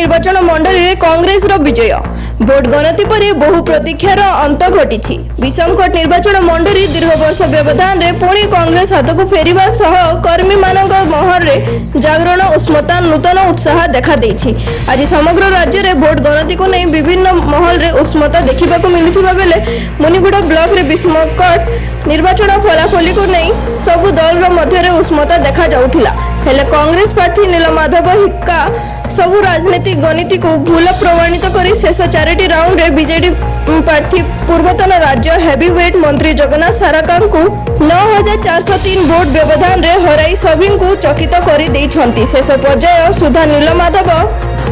निर्वाचन मंडल में कांग्रेस रो विजय भोट गणति पर बहु प्रतीक्षार अंत घटी विषमकट निर्वाचन मंडली दीर्घ वर्ष व्यवधान रे पुणी कांग्रेस हाथ को फेरिबा सह कर्मी मानक महर रे जागरण उष्मता नूतन उत्साह देखा देछि। आज समग्र राज्य रे भोट गणति को नहीं विभिन्न महल रे उष्मता देखा मिलुथिबा बेले मुनिगुड़ा ब्लॉक रे विषमकट निर्वाचन फलाफल को नहीं सबु दल मध्य उष्मता देखा जाउथिला। हेले कांग्रेस प्रार्थी नीलमाधव हिक्का सबु राजनीतिक गणित को भूल प्रमाणित कर शेष 4टी राउंड रे बीजेडी प्रार्थी पूर्वतन राज्य हेवीवेट मंत्री जगन्नाथ सारका को 9403 वोट व्यवधान रे हराई सभी को चकित कर देइछंती। शेष पर्याय सुधा नीलमाधव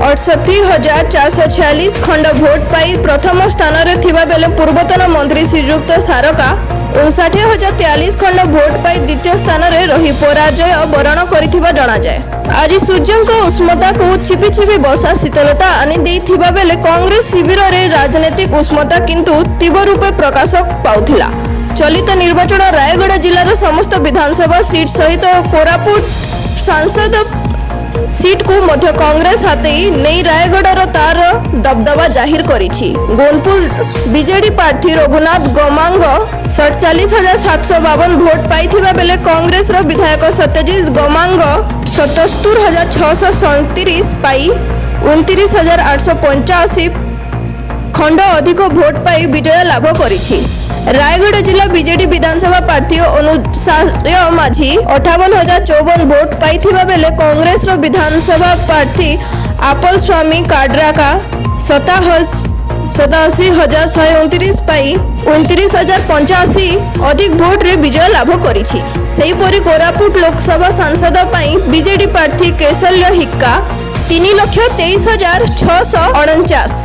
68,446 खंड वोट पाई प्रथम स्थान रे थिबा बेले पूर्वतन मंत्री श्रीयुक्त सारका 59,043 खंड वोट पाई द्वितीय स्थान रे रही पराजय वरण करिथिबा जणा जाय। आज सूर्यंक उष्मता को छिपी छिपी वर्षा शीतलता आनी देइथिबा बेले कांग्रेस शिविर रे राजनीतिक उष्मता किंतु तीव्र रूपे प्रकाश पाउथिला। चलित निर्वाचन रायगढ़ जिल्लार समस्त विधानसभा सीट सहित कोरापुट सांसद सीट को मध्य कांग्रेस हाथई नहीं रायगढ़ तार दबदबा जाहिर करिछि। गोनपुर बीजेडी प्रार्थी रघुनाथ गमांग 47,752 वोट पाइथिबा बेले कांग्रेस रो विधायक सत्यजित गमांग 77,637 पाई 29,885 खंड अधिक वोट पाई विजय लाभ करिछि। रायगढ़ जिला बीजेडी विधानसभा प्रार्थी अनुसार माझी 58,054 वोट पाइथिबा बेले कांग्रेस रो विधानसभा प्रार्थी आपल स्वामी काड्राका 87,129 पाई 29,085 अधिक वोट रे विजय लाभ करिछि। सेहीपरि कोरापुट लोकसभा सांसद पाई बीजेडी प्रार्थी कैशल्य हिक्का 3,23,649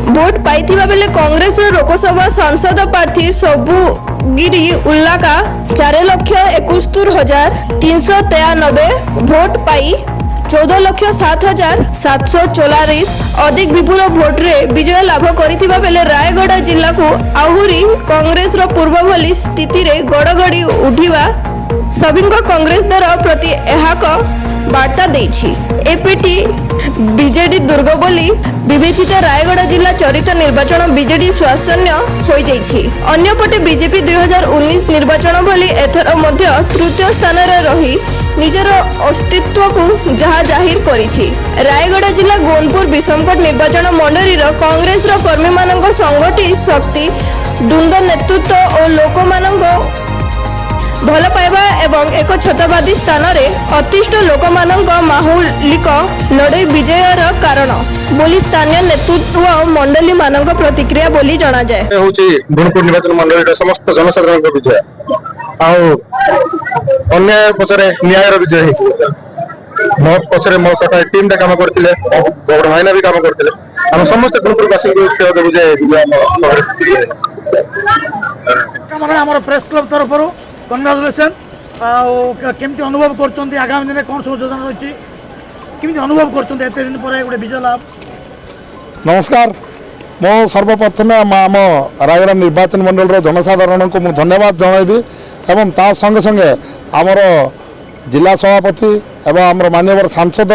वोट पाइथिबा बेले कांग्रेस लोकसभा सांसद प्रार्थी सबुगिरी उल्लाका 4,71,393 वोट पाई 14,07,744 अधिक विपुल वोट रे विजय लाभ करिथिबा बेले रायगढ़ जिला को आहुरी कांग्रेस रो पूर्व भली स्थिति रे गड़गड़ी उठिबा सभिंको कांग्रेस दर प्रति एहाक वार्ता देछि। एपीटी बीजेडी दुर्ग बोली विवेचित रायगढ़ जिला चरित निर्वाचन बीजेडी स्वासन्य हो जाइछि। अन्यपटे बीजेपी 2019 निर्वाचन भली एथर मध्य तृतीय स्थान रे रही निजर अस्तित्व को जहा जाहिर करिछि। रायगढ़ जिला गोनपुर विषमकट निर्वाचन मंडली कांग्रेस कर्मी मानक संगठित शक्ति द्वंद नेतृत्व और लोक मानक भल पाइबा एवं एक छतवादी स्थान रे अतिष्ठ लोक मानक माहुलिक लड़ाई विजयर कारण बोली स्थानीय नेतृत्व मंडली मानक प्रतिक्रिया बोली जणा जाय। होची गोनपुर निर्वाचन मंडली समस्त जनसाधारण विजय आउ अन्याय पछरे न्यायर विजय हेछि। मो पछरे मो कथा टीम टा काम करथिले बड़ भाईना भी काम करथिले हम समस्त गोनपुर वासी को सेवा देबु जे विजय हमर हमर प्रेस क्लब तरफ कंग्रेचुलेसन केमती अनुभव करछन्ती आगामी दिन कौन सब योजना रही केमती अनुभव करछन्ती एते दिन पर गोटे विजय लाभ। नमस्कार मो सर्वप्रथम आम रायगढ़ निर्वाचन मंडल जनसाधारण को मुझे धन्यवाद जनइबी एवं ता संगे संगे आमर जिला सभापति एवं आमर माननीय सांसद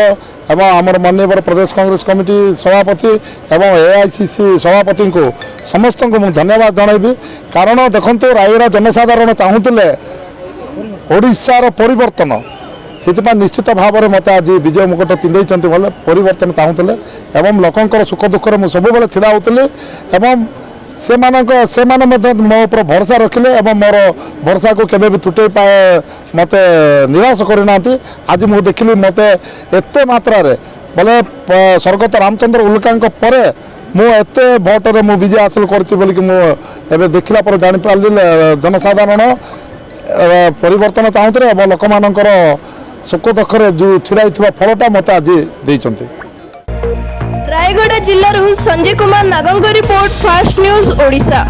एवं आमर माननीय प्रदेश कांग्रेस कमिटी सभापति एवं एआईसीसी सभापति को समस्त को मुझे धन्यवाद जनइबी। कारण देखो रायगढ़ जनसाधारण चाहूले ओडिशार परिवर्तन से निश्चित भाव में मत आज विजय मुकुट पिंधे भले परिवर्तन चाहूले एवं लोकंर सुख दुखर मुझे सब छिड़ा होती से मो ऊपर भरोसा रखिले एवं मोर भरोसा को केबे भी तुटे पाए मत निराश करना। आज मुझे देखिली मत एत मात्रा बोले स्वर्गत रामचंद्र उल्का परे मुझे भोटर मु विजय हासिल कर देखला पर जापारि जनसाधारण परिवर्तन चाहूले एवं लोक मानकर सुख दुखर जो छिड़ा फलटा मत आज देइछन्ति। रायगढ़ जिल्लारू संजय कुमार नागंग रिपोर्ट फास्ट न्यूज ओडिशा।